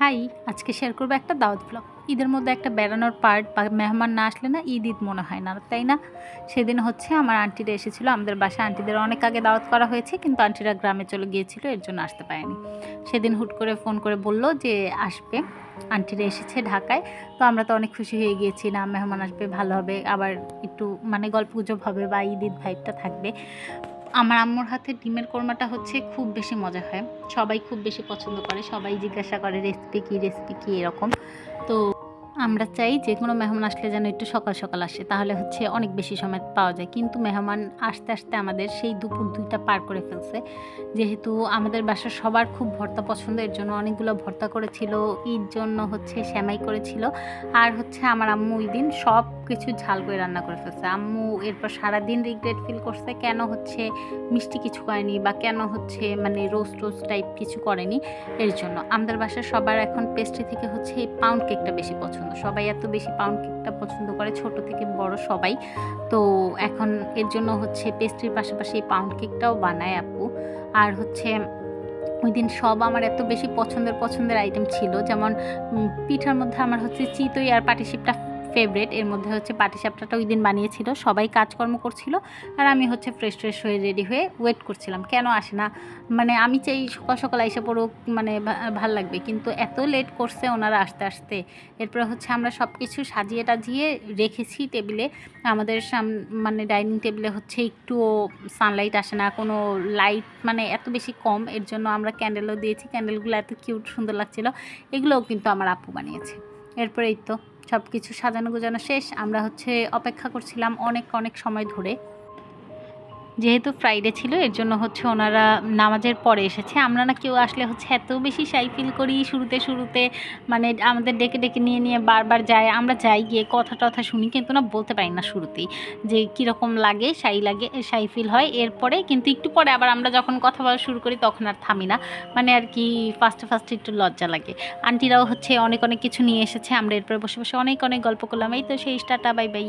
High, আজকে share করবো একটা দাওয়াত ব্লগ। ঈদের মধ্যে একটা বেড়ানোর পার্ট বা মেহমান না আসলে না ঈদ মনে হয় না, তাই না? সেদিন হচ্ছে আমার আন্টিরা এসেছিলো আমাদের বাসায়। আন্টিদের অনেক আগে দাওয়াত করা হয়েছে, কিন্তু আন্টিরা গ্রামে চলে গিয়েছিল, এর জন্য আসতে পারেনি। সেদিন হুট করে ফোন করে বলল যে আসবে, আন্টিরা এসেছে ঢাকায়। তো আমরা তো অনেক খুশি হয়ে গিয়েছি, না মেহমান আসবে, ভালো হবে, আবার একটু গল্প গুজব হবে বা ঈদ ভাইবটা থাকবে। আমার আম্মুর হাতে ডিমের কোরমাটা হচ্ছে খুব বেশি মজা হয়, সবাই খুব বেশি পছন্দ করে, সবাই জিজ্ঞাসা করে রেসিপি কী এরকম। তো আমরা চাই যে কোনো মেহমান আসলে যেন একটু সকাল সকাল আসে, তাহলে হচ্ছে অনেক বেশি সময় পাওয়া যায়। কিন্তু মেহমান আসতে আসতে আমাদের সেই দুপুর 2টা পার করে ফেলছে। যেহেতু আমাদের বাসার সবার খুব ভর্তা পছন্দ, এর জন্য অনেকগুলো ভর্তা করেছিল, ঈদ জন্য হচ্ছে সেমাই করেছিল। আর হচ্ছে আমার আম্মু ওই দিন সব কিছু ঝাল করে রান্না করে ফেলছে। আম্মু এরপর সারাদিন রিগ্রেট ফিল করছে, কেন হচ্ছে মিষ্টি কিছু করেনি বা কেন হচ্ছে রোস্ট টাইপ কিছু করেনি। এর জন্য আমাদের বাসার সবার এখন পেস্ট্রি থেকে হচ্ছে এই পাউন্ড কেকটা বেশি পছন্দ। সবাই এত বেশি পাউন্ড কেকটা পছন্দ করে, ছোট থেকে বড় সবাই। তো এখন এর জন্য হচ্ছে পেস্ট্রির পাশাপাশি এই পাউন্ড কেকটাও বানায় আপু। আর হচ্ছে ওই দিন সব আমার এত বেশি পছন্দের আইটেম ছিল, যেমন পিঠার মধ্যে আমার হচ্ছে চিতই আর পাটিসাপটা ফেভারেট। এর মধ্যে হচ্ছে পাটিসাপটাটা ওই দিন বানিয়েছিল, সবাই কাজকর্ম করছিল, আর আমি হচ্ছে ফ্রেশ হয়ে রেডি হয়ে ওয়েট করছিলাম কেন আসে না। আমি চাই সকাল সকাল এসে পড়ুক, ভাল লাগবে, কিন্তু এত লেট করছে ওনারা আসতে। এরপরে হচ্ছে আমরা সব কিছু সাজিয়ে টাজিয়ে রেখেছি টেবিলে। আমাদের ডাইনিং টেবিলে হচ্ছে একটুও সানলাইট আসে না, কোনো লাইট এত বেশি কম, এর জন্য আমরা ক্যান্ডেলও দিয়েছি। ক্যান্ডেলগুলো এত কিউট সুন্দর লাগছিল, এগুলোও কিন্তু আমার আপু বানিয়েছে। এরপরেই তো সব কিছু সাজানো গোজানো শেষ, আমরা হচ্ছে অপেক্ষা করছিলাম অনেক সময় ধরে। যেহেতু ফ্রাইডে ছিল, এর জন্য হচ্ছে ওনারা নামাজের পরে এসেছে। আমরা না কেউ আসলে হচ্ছে এত বেশি শাই ফিল করি শুরুতে আমাদের ডেকে নিয়ে বারবার যায়, আমরা যাই গিয়ে কথা টথা শুনি, কিন্তু না বলতে পারি না শুরুতেই যে কীরকম লাগে, শাই ফিল হয়। এরপরে কিন্তু একটু পরে আবার আমরা যখন কথা বলা শুরু করি তখন আর থামি না, আর কি ফার্স্টে একটু লজ্জা লাগে। আন্টিরাও হচ্ছে অনেক কিছু নিয়ে এসেছে, আমরা এরপরে বসে অনেক গল্প করলাম। এই তো সেই টাটা বাই বাই।